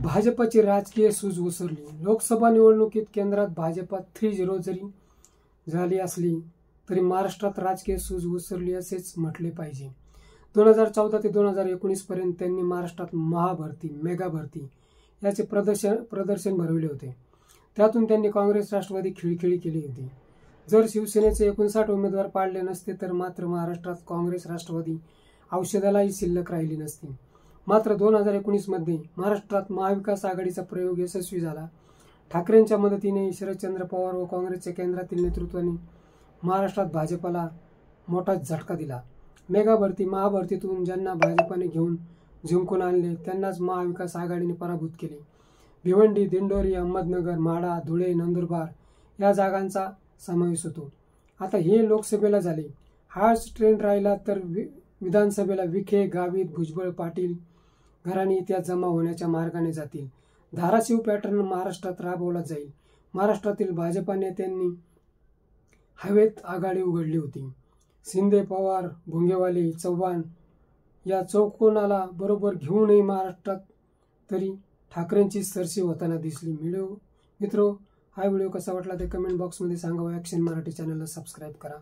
भाजपची राजकीय सूज उसरली. लोकसभा निवडणुकीत केंद्रात भाजपात 3-0 जरी झाली असली तरी महाराष्ट्रात राजकीय सूज उसरली असेच म्हटले पाहिजे. 2014 ते 2019 पर्यंत त्यांनी महाराष्ट्रात महाभरती, मेगा भरती याचे प्रदर्शन भरविले होते. त्यातून त्यांनी काँग्रेस राष्ट्रवादी खिळखिळी केली होती. जर शिवसेनेचे 59 उमेदवार पाडले नसते तर मात्र महाराष्ट्रात काँग्रेस राष्ट्रवादी औषधालाही शिल्लक राहिली नसती. मात्र 2019 मध्ये महाराष्ट्रात महाविकास आघाडीचा प्रयोग यशस्वी झाला. ठाकरेंच्या मदतीने शरदचंद्र पवार व काँग्रेसच्या केंद्रातील नेतृत्वाने महाराष्ट्रात भाजपाला मोठा झटका दिला. मेगा भरती, महाभरतीतून ज्यांना भाजपाने घेऊन जिंकून आणले त्यांनाच महाविकास आघाडीने पराभूत केले. भिवंडी, दिंडोरी, अहमदनगर, माढा, धुळे, नंदुरबार या जागांचा समावेश होतो. आता हे लोकसभेला झाले. हाच ट्रेंड राहिला तर विधानसभेला विखे, गावित, भुजबळ, पाटील घराणे इतिहास जमा होण्याच्या मार्गाने जातील. धाराशिव पॅटर्न महाराष्ट्रात राबवला जाईल. महाराष्ट्रातील भाजपा नेत्यांनी हवेत आघाडी उघडली होती. शिंदे, पवार, भुंगेवाले, चव्हाण या चौकोनाला बरोबर घेऊनही महाराष्ट्रात तरी ठाकरेंची सरशी होताना दिसली. मित्रो, हा व्हिडिओ कसा वाटला ते कमेंट बॉक्समध्ये सांगा व ॲक्शन मराठी चॅनलला सबस्क्राईब करा.